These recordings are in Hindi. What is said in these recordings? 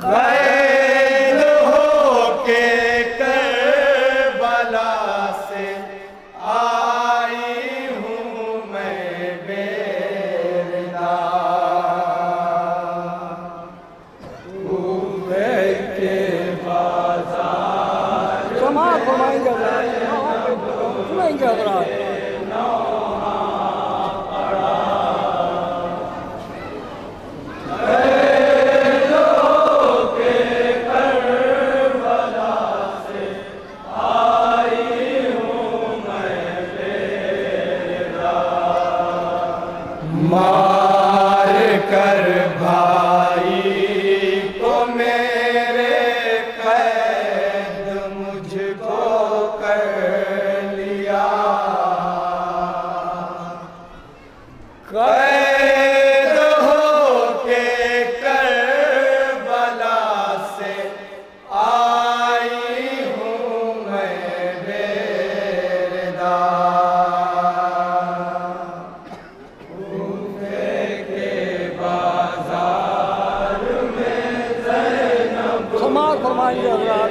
कैद होके करबला से आई हूँ मैं बेरदार। कूफे के बाजार समाज फरमाएंगे सुनाएंगे हजरात। मार कर भाई को मेरे कैद मुझको कर लिया। कैद होके करबला से आई हूँ मैं बेरदार। समाज फरमाएंगे हजरात।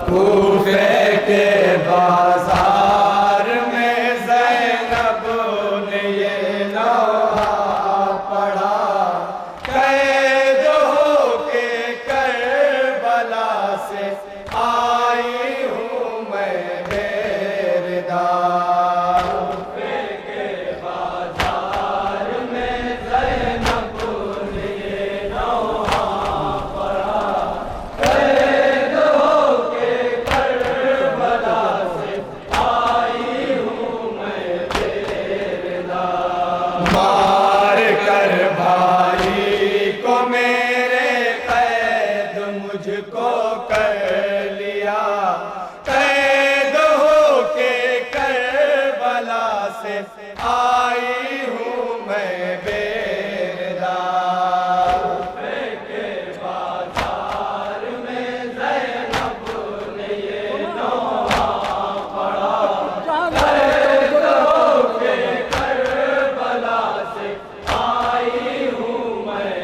कूफे के बाजार में ज़ैनब ने ये लोहा पढ़ा। कैद होके करबला से आई हूँ मैं बेरदार। कूफे के बाजार में ज़ैनब ने ये लोहा पढ़ा। कैद होके करबला से आई हूँ मैं बेरदार। मार कर भाई को मेरे कैद मुझको कर लिया। कैद होके करबला से आई हूँ मैं बेरदार। के बाजार में ज़ैनब ने ये लोहा पढ़ा। कैद होके करबला से आई हूँ मैं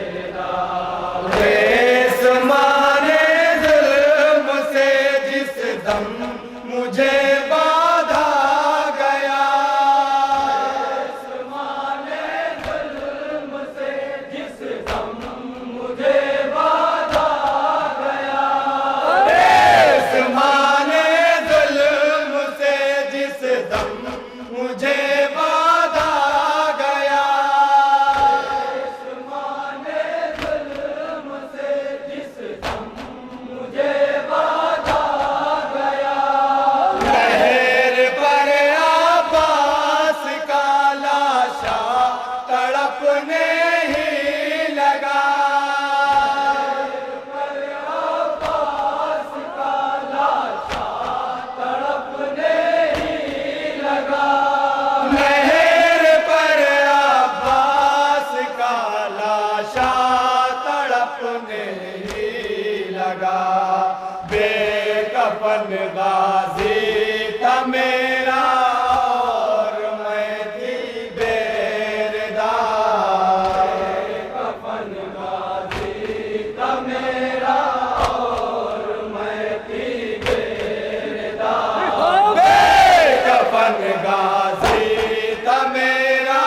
बेरदार। रेस मारे जुल्म से जिस दम मुझे बाधा गया। रेस मारे जुल्म से जिस दम मुझे बाधा गया। रेस मारे जुल्म से जिस दम मुझे बाधा गया। रेस मारे जुल्म से जिस दम मुझे बाधा गया। लहर पर आबास का लाशा तड़पने ही लगा। पर आबास का लाशा तड़पने ही लगा। लहर पर आबास का लाशा तड़पने ही लगा। बेकफन गाजी था मेरा और मैं थी बेरदार। बेकफन गाजी था मेरा और मैं थी बेरदार। बेकफन गाजी था मेरा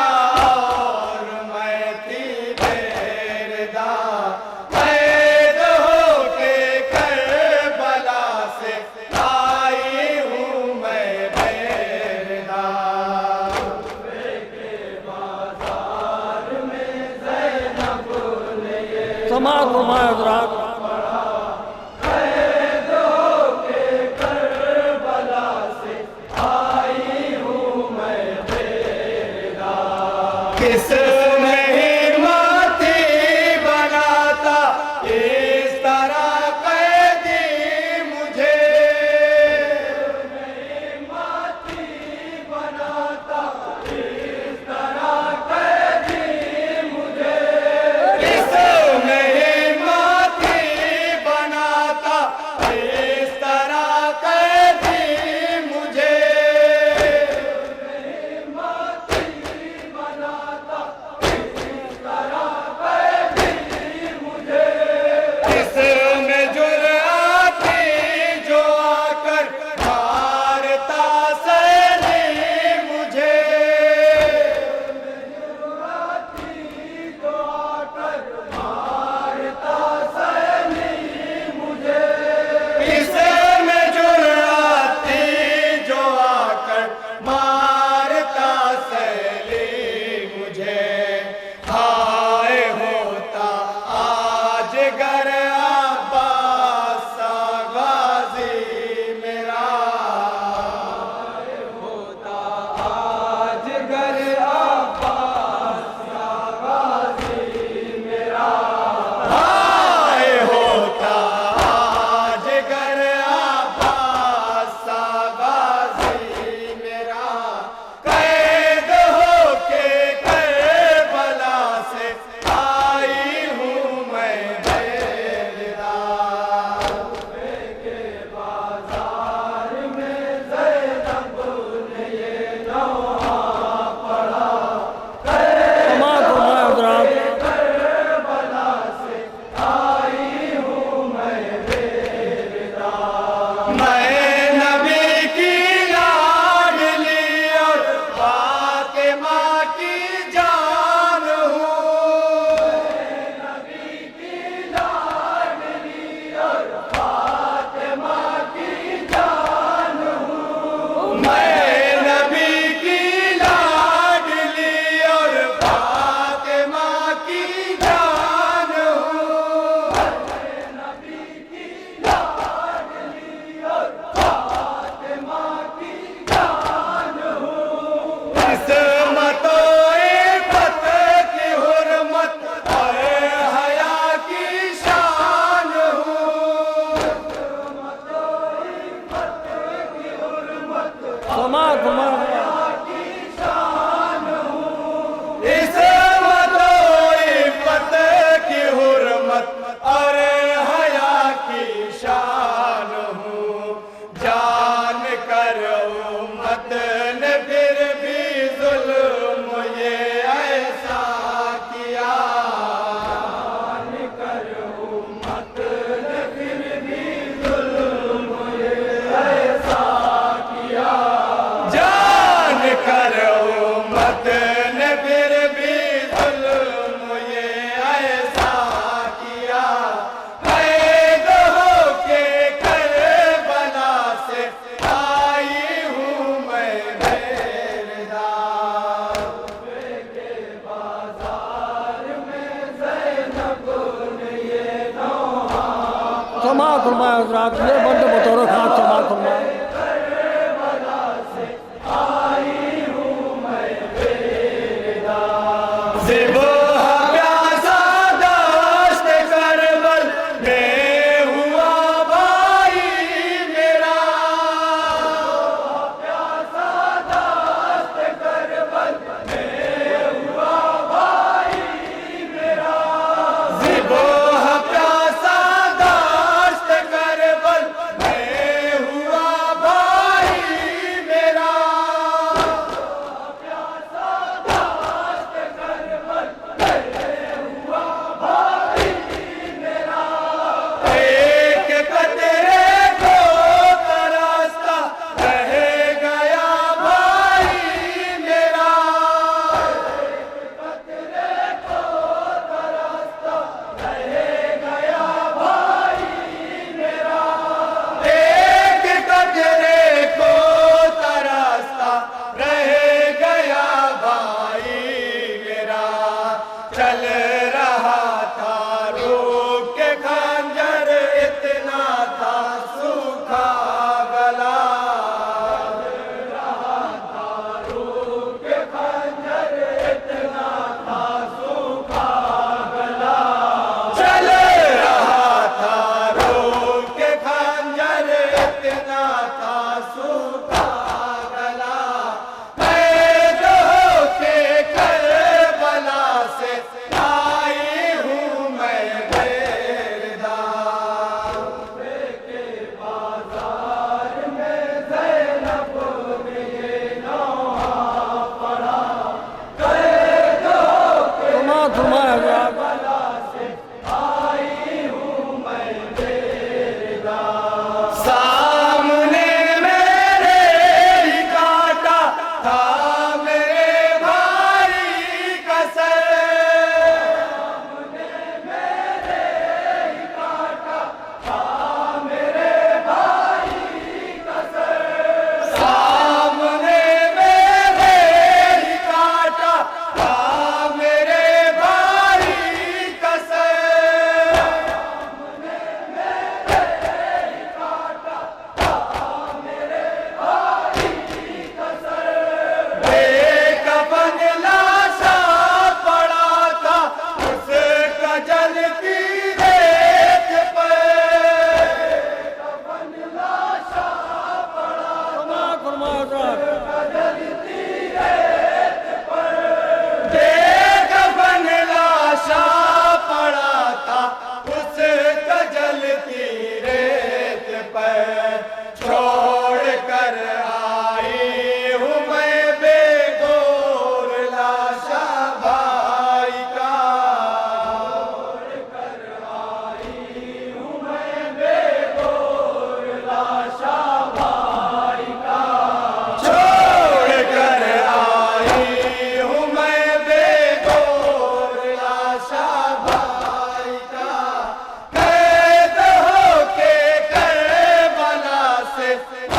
और मैं थी बेरदार। कैद होके करबला से आई हूँ मैं बेरदार। के बाजार में ज़ैनब ने ये समाज फरमाए हजरात। कैद होके करबला से आई हूँ मैं बेरदार। किसने हिम्मती बनाता इस तरह कैदी मुझे। हिम्मती बनाता इस तरह कैदी मुझे। समाज फरमाए हजरात, ये बंद बतौर खास समाज फरमाए। ज़िबो प्यासा दाश्त करबल में हुआ भाई मेरा, प्यासा दाश्त करबल में हुआ भाई मेरा, ज़िबो प्यासा दाश्त करबल में हुआ भाई मेरा, एक कतरे को तरसता रह गया भाई मेरा, एक कतरे को तरसता रह गया भाई मेरा, एक कतरे को तरसता रह गया भाई मेरा, चल रहा था रोक के खंजर इतना था सूखा गला, चल रहा था रोक के खंजर इतना था सूखा गला, चल रहा था रोक के खंजर इतना था सूखा गला, मैं जो के करबला से आई हूँ मैं बेरदा, के बाजार में ज़ैनब ने ये नौहा पढ़ा, कैद होके समाज फरमाए हजरात। करबला से आई हूँ मैं बेरदा, सामने मेरे ही काटा था मेरे भाई का सर, सामने मेरे ही काटा था मेरे भाई का सर, सामने मेरे ही काटा था मेरे भाई का सर, सामने मेरे ही काटा था मेरे भाई का सर, बेकफन लाशा पड़ा था उसका जलती रेत पर, बेकफन लाशा पड़ा समाज फरमाए हजरात। जलती रेत पर, बेकफन लाशा पड़ा था उसका जलती रेत पर, छोड़ कर आई हूँ मैं बेगोर लाशा भाई का, छोड़ कर आई हूँ मैं बेगोर लाशा भाई का, छोड़ कर आई हूँ मैं बेगोर लाशा भाई का, कैद होके करबला से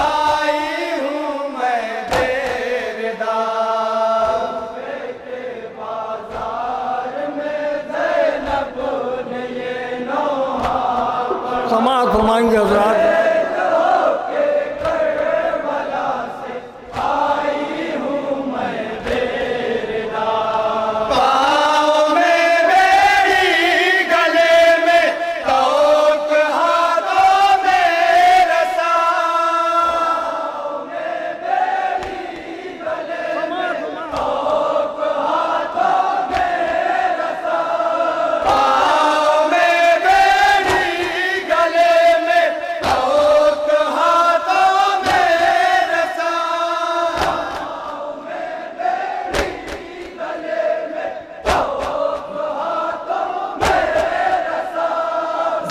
आई हूँ मैं बेरदा, के बाजार में ज़ैनब ने ये नौहा समाज फरमाएंगे हजरात। पाँव में बेड़ी गले में तोक हाथों में रसा, पाँव में बेड़ी गले में तोक हाथों में रसा, पाँव में बेड़ी गले में तोक हाथों में रसा, पाँव में बेड़ी गले में तोक हाथों में रसा,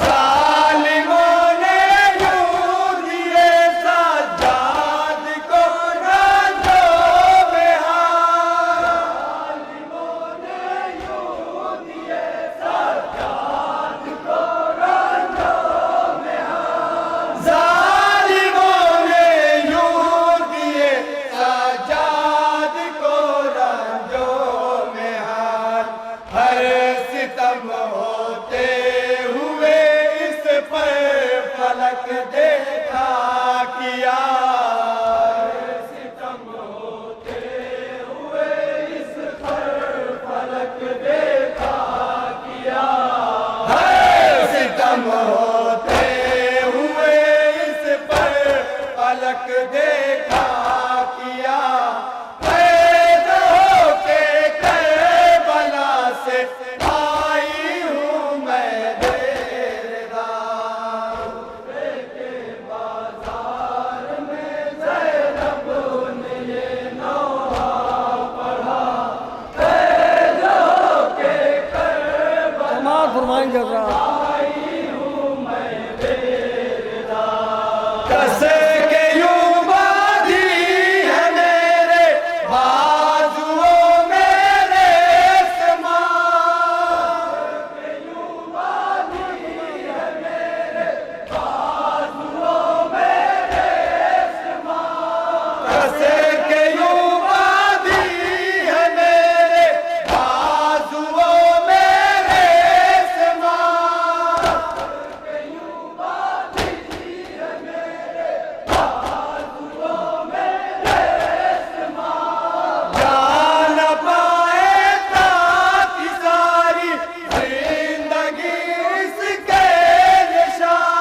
ज़ालिमों ने यूं दिए सज्जाद को रंजों में हार, ज़ालिमों ने यूं दिए सज्जाद को रंजों में हार, ज़ालिमों ने यूं दिए सज्जाद को रंजों में हार, हर सितम होते हुए इस पर फरमाएंगे हजरात। कस के यूं बांधी है मेरे बाजुओं में रेशमा, कस के यूं बांधी है मेरे बाजुओं में रेशमा, जान पाए ताकि सारी जिंदगी इसके निशान,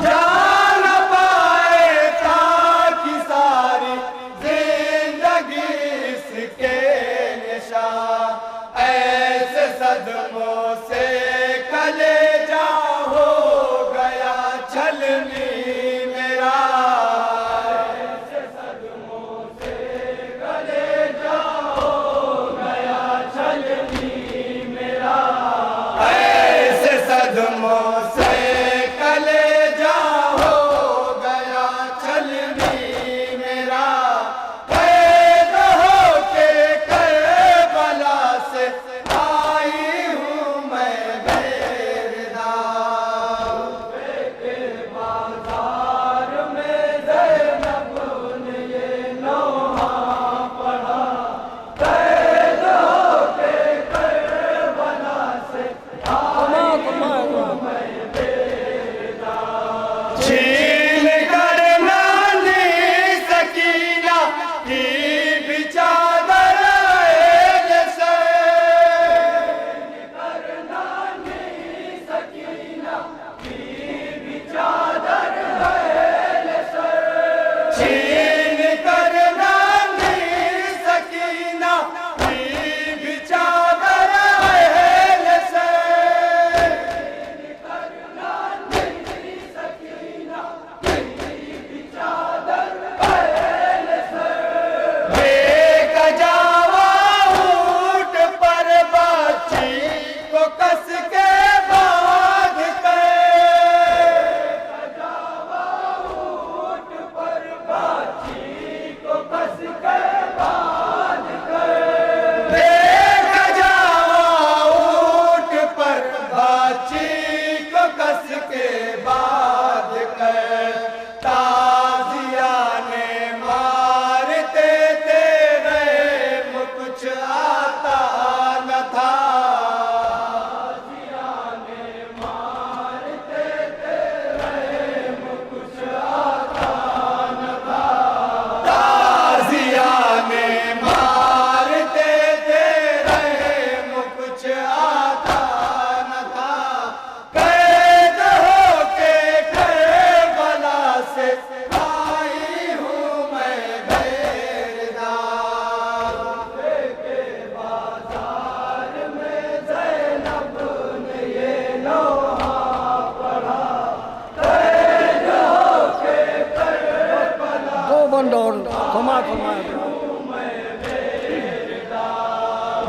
जान पाए ताकि सारी जिंदगी इसके निशान। ऐसे सदमों से कलेजा हो गया छलनी मेरा, ऐसे सदमों से कलेजा हो गया छलनी मेरा, ऐसे सदमों से कलेजा हो गया छलनी मेरा। कैद होके करबला से आई हूँ मैं बेरदार, के बाजार में ज़ैनब ने ये नौहा पढ़ा। कैद होके करबला से फरमा हजरात। छीन कर नानी सकीना की भी चादर ऐल से, छीन कर नानी सकीना की भी चादर ऐल से, बेकजावा ऊंट पर बाछी को कस के बांध के, बेकजावा ऊंट पर बाछी को कस के बांध कर, ताजिया ने मारते तेरे कुछ आता न था, ताजिया ने मारते तेरे कुछ आता न था। कैद होके करबला से आई हूँ मैं बेरदार, के बाजार में ज़ैनब ने ये नौहा पढ़ा। कैद होके करबला दो बंद और फरमा हजरात।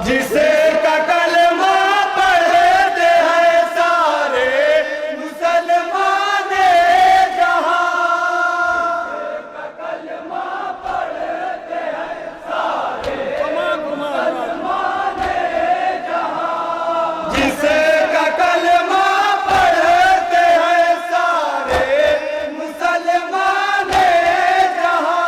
जिसे का कलमा पढ़ते हैं सारे मुसलमान जहां, फरमा हजरात। जिसे का कलमा पढ़ते हैं सारे मुसलमान जहां,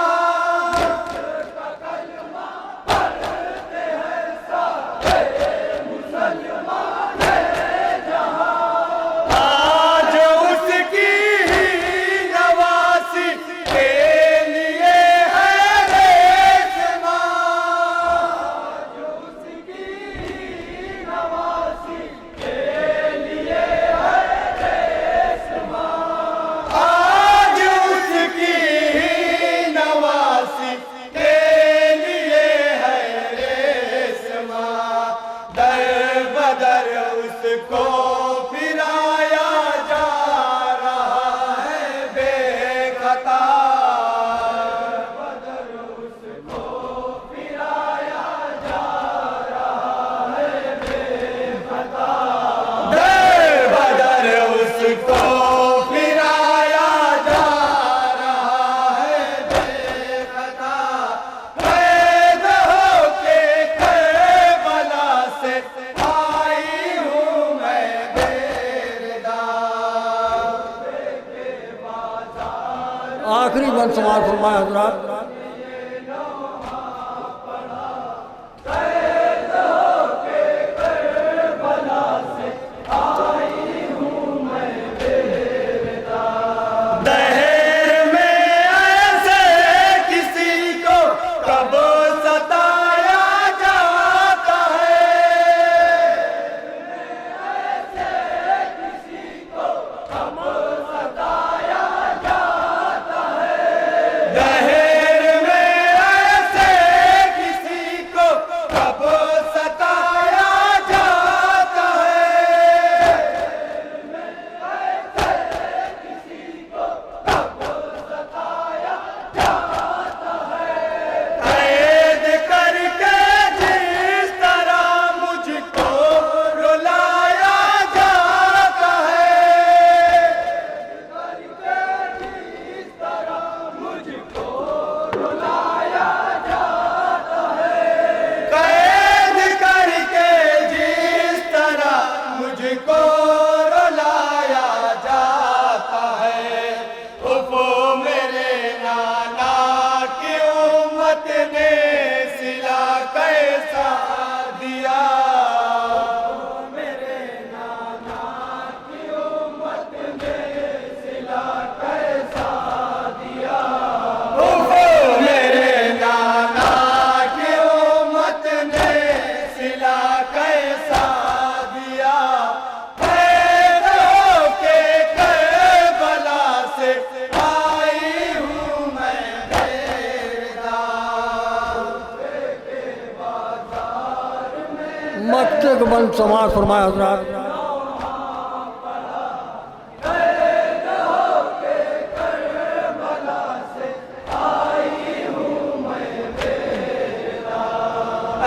बंद समाज फरमाए हजरात। दहेर में ऐसे किसी को कब सताया जाता है, दहेर में ऐसे किसी को कब सताया जाता है। कैद करके जिस तरह मुझको रुलाया जाता है, कैद करके जिस तरह मुझको रुलाया जाता है। उफो मेरे नाना की उम्मत ने सिला कैसा दिया, उफो मेरे नाना की उम्मत ने सिला कैसा दिया। कैद होके करबला से आई हूँ मैं बेदार। मस्जिद बंद समाज फरमाए हजरात।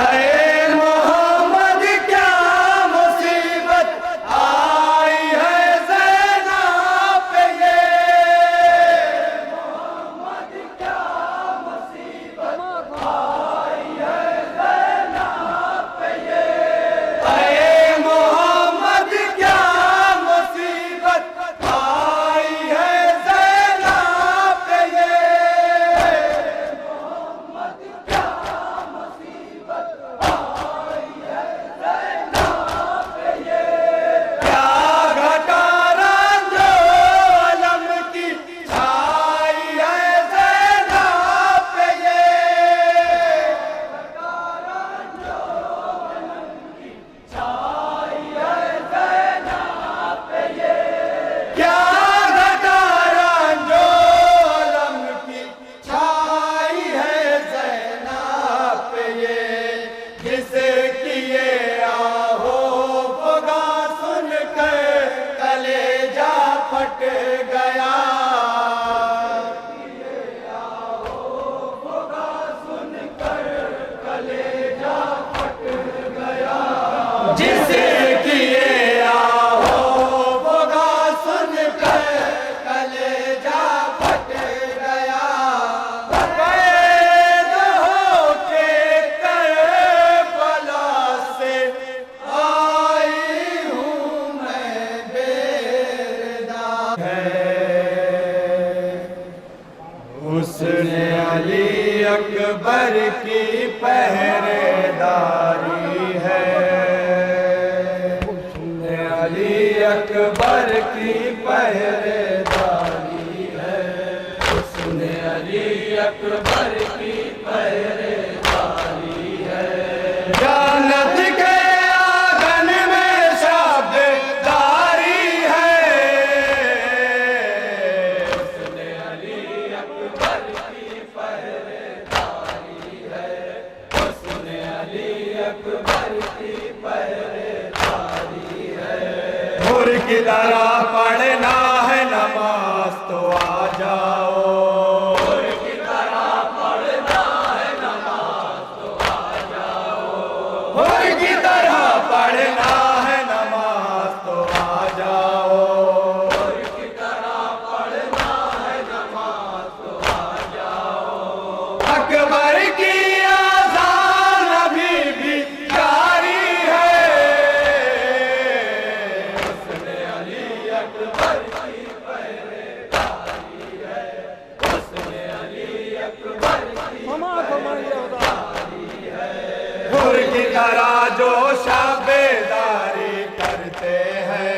ऐ मोहम्मद क्या मुसीबत आई है ज़ैनब पे ये, ऐ मोहम्मद क्या मुसीबत आई है ज़ैनब पे ये। क्या घटा रंजो अलम की छाई है ज़ैनब पे ये, क्या घटा रंजो अलम की छाई है ज़ैनब पे ये। जिसे किए आहो होगा सुनकर कलेजा फट गया, जिसे किए आहो होगा सुनकर कलेजा फट गया। कैद होके करबला से आई हूँ मैं बेदार। उसने अली अकबर की पहरेदारी है, उसने अली अकबर की पहरेदारी है, उसने अली अकबर की पहरेदारी है। जन्नत के आंगन में शाबेदारी है, उसने अली अकबर की पहरेदारी है, उसने अली अकबर की पहरेदारी है। हुर की तरह पढ़ना है नमाज तो आ जाओ, हुर की तरह पढ़ना है नमाज तो आ जाओ, हुर की तरह पढ़ना है नमाज तो आ जाओ, हुर की तरह पढ़ना है नमाज तो आ जाओ। अकबर की आज़ान अभी भी जारी है, उसने अली तरह जो शाबेदारी करते हैं,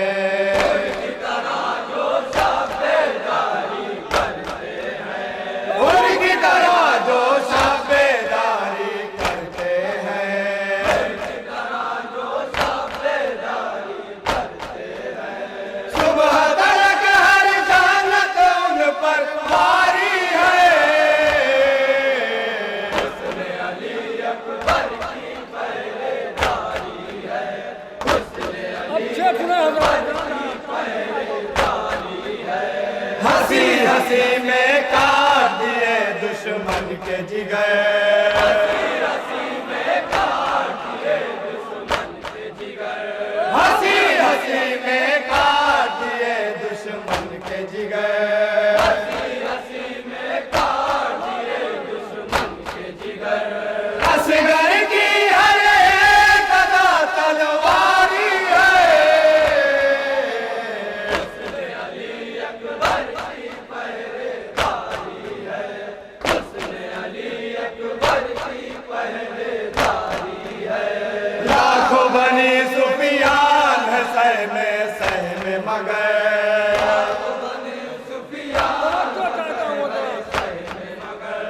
उनकी तरह जो शाबेदारी करते हैं, उनकी तरह जो शाबेदारी करते हैं, उनकी तरह जो शाबेदारी करते हैं। सुबह तक हर जानत उन पर भारी है, हुस्न अली अकबर की पहरेदारी है, हुस्न अली अकबर की पहरेदारी है। हंसी हंसी में काट दिए दुश्मन के जिगर, हंसी हंसी में काट दिए दुश्मन के जिगर, हंसी हंसी में काट दिए दुश्मन के जिगर, हंसी हंसी में काट दिए दुश्मन के जिगर। असगर की हर एक अदा तलवारी है, हुस्न अली अकबर की पहरेदारी है, हुस्न अली अकबर की पहरेदारी है। लाखों बनी सुफियान है सहमे मगर, लाखों बनी सुफियान है सहमे मगर,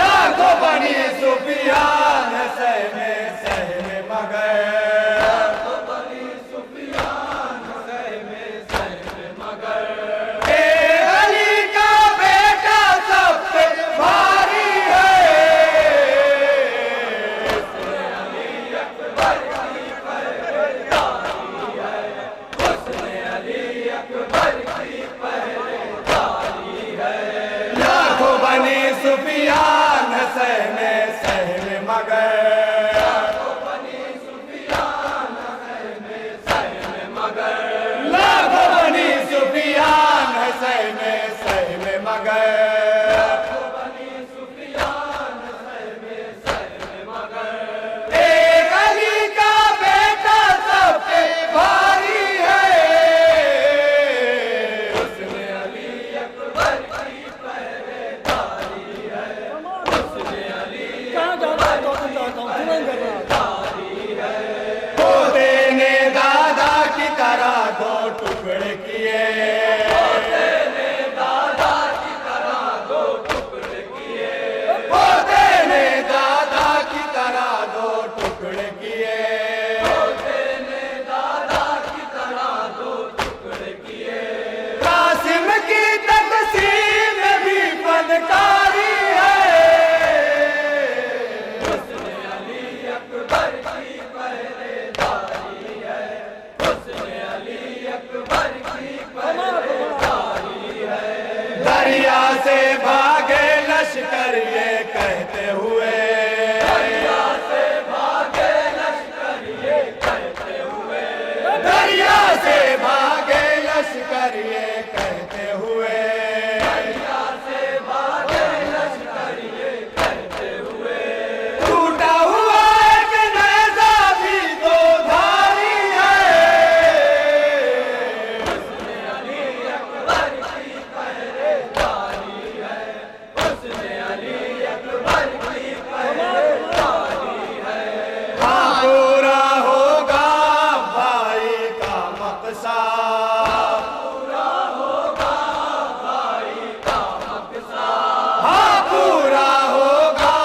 लाखों बनी सुफियान सहमे मगर। ए अली का बेटा सब पे भारी है, हुस्न अली अकबर की पहरेदारी है, हुस्न अली अकबर की पहरेदारी है। लाखों बनी सुफियान है सहमे मगर, लाखों बनी सुफियान है सहमे मगर, लाखों बनी सुफियान है सहमे मगर, लाखों बनी सुफियान है सहमे मगर। एक अली का बेटा सब पे भारी है, हुस्न अली अकबर की पहरेदारी है, हुस्न अली कहाँ जाना चाहता हूँ पहरेदारी है। पोते ने दादा की तरह दो टुकड़े किए, पोते ने दादा की तरह दो टुकड़े किए, पोते ने दादा की तरह दो टुकड़े किए, पोते ने दादा की तरह दो टुकड़े किए। कासिम की तकसीम में भी फनकारी है, हुस्न अली अकबर की पहरेदारी है, हुस्न अली अकबर की पहरेदारी है। दरिया से भागे लश्कर ये कहते हुए, दरिया से भागे लश्कर ये कहते हुए, दरिया से भागे लश्कर ये कहते हुए, दरिया से भागे लश्कर ये कहते हुए। टूटा हुआ एक नेज़ा भी दो धारी है, हुस्न अली अकबर की पहरेदारी है, हुस्न अली अकबर की पहरेदारी है। हाँ पूरा होगा भाई का मकसद, पूरा होगा भाई का मकसद, हाँ पूरा होगा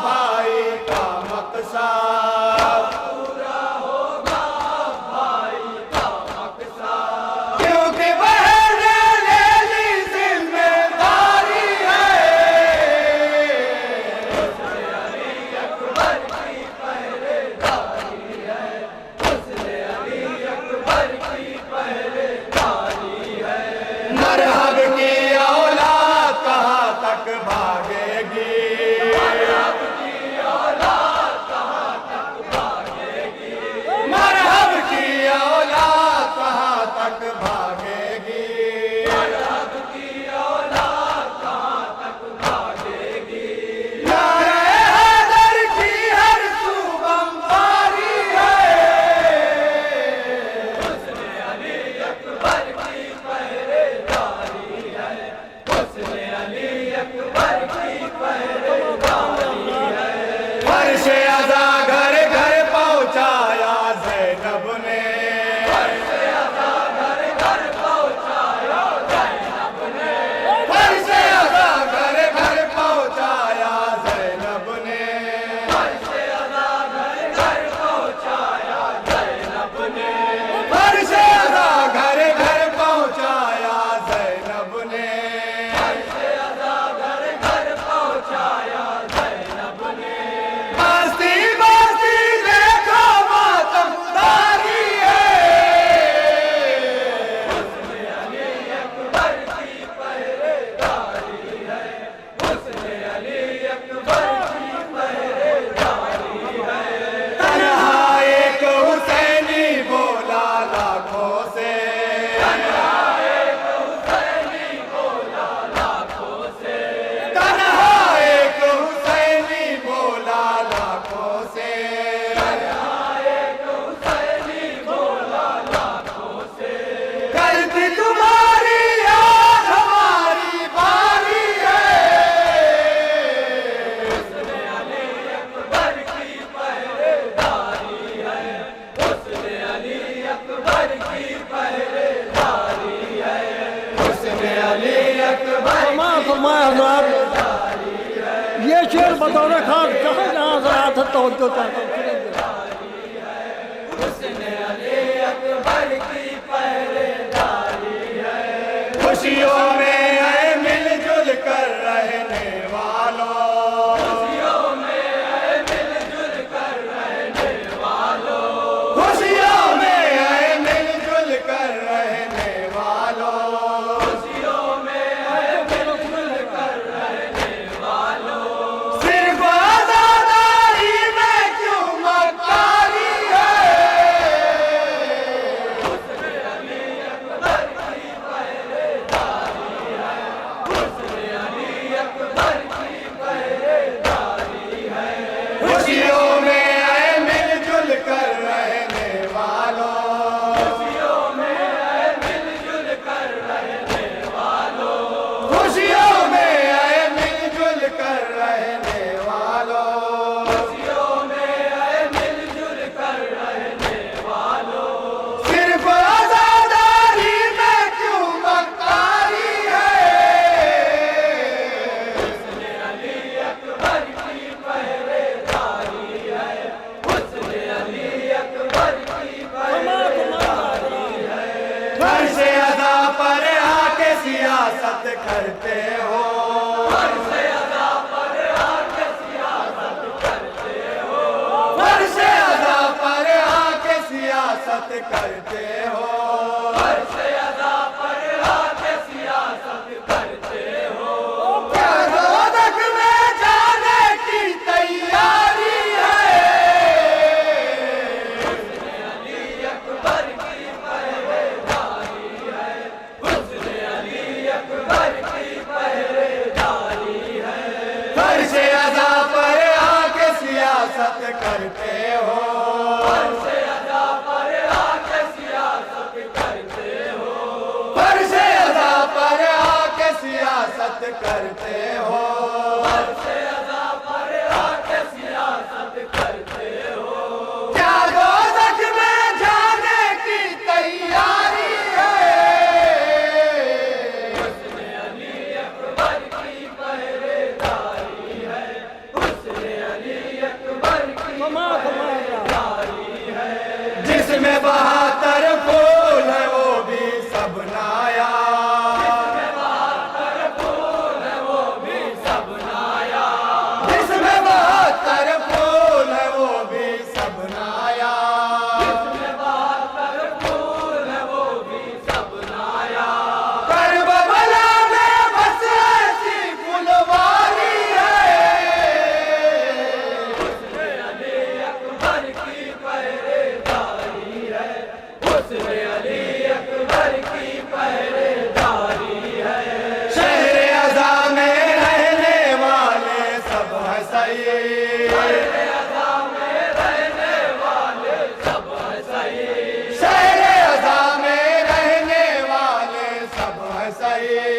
भाई का मकसद, पूरा होगा भाई का मकसद। क्योंकि बहन ले ली जिम्मेदारी है, ये शेर बतौर खास जहाँ जहाँ से आया था तवज्जो चाहता हूँ हुस्न अली अकबर की पहरेदारी है। खुशियों में है मिलजुल कर रहने वालों, खुशियों में है मिलजुल कर रहने वालों, खुशियों में है मिलजुल कर रहने वालों, खुशियों में है मिलजुल कर रहने वालों। सिर्फ आजादारी में क्यों मक्कारी है। हुस्न अली अकबर की पहरेदारी है। हुस्न अली अकबर की पहरेदारी है। खुशियों में है मिलजुल कर रहने वालों, खुशियों में है मिलजुल कर रहने वालों, खुशियों में है मिलजुल कर रहने वालों, खुशियों में है मिलजुल कर रहने वालों। सिर्फ आजादारी में क्यों मक्कारी है। हुस्न अली अकबर की पहरेदारी है। हुस्न अली अकबर की पहरेदारी है। फर्श अदा पर आके सियासत करते हो, फर्श अदा पर आके सियासत करते हो, फर्श अदा पर आके सियासत करते हो, फर्श अदा पर आके सियासत करते हो। क्या दोज़ख में जाने की तैयारी है। हुस्न अली अकबर की पहरेदारी है। हुस्न अली अकबर की पहरेदारी है। फर्श अदा पर आके सियासत करते हो, फर्श अदा पर आके सियासत करते हो, फर्श अदा पर आके सियासत करते हो, फर्श अदा पर आके सियासत करते हो। क्या दोज़ख में जाने की तैयारी है। हुस्न अली अकबर की पहरेदारी है। हुस्न अली अकबर की पहरेदारी है। जिसमें 72 फूल है वो भी सब नाया, जिसमें 72 फूल है वो भी सब नाया, जिसमें 72 फूल है वो भी सब नाया, जिसमें 72 फूल है वो भी सब नाया। करबला में बस ऐसी फुलवारी है। हुस्न अली अकबर की पहरेदारी है। हुस्न अली अकबर की पहरेदारी है। शहर अज़ा में रहने वाले सब है सही, शहर अज़ा में रहने वाले सब है सही, शहर अज़ा में रहने वाले सब है सही,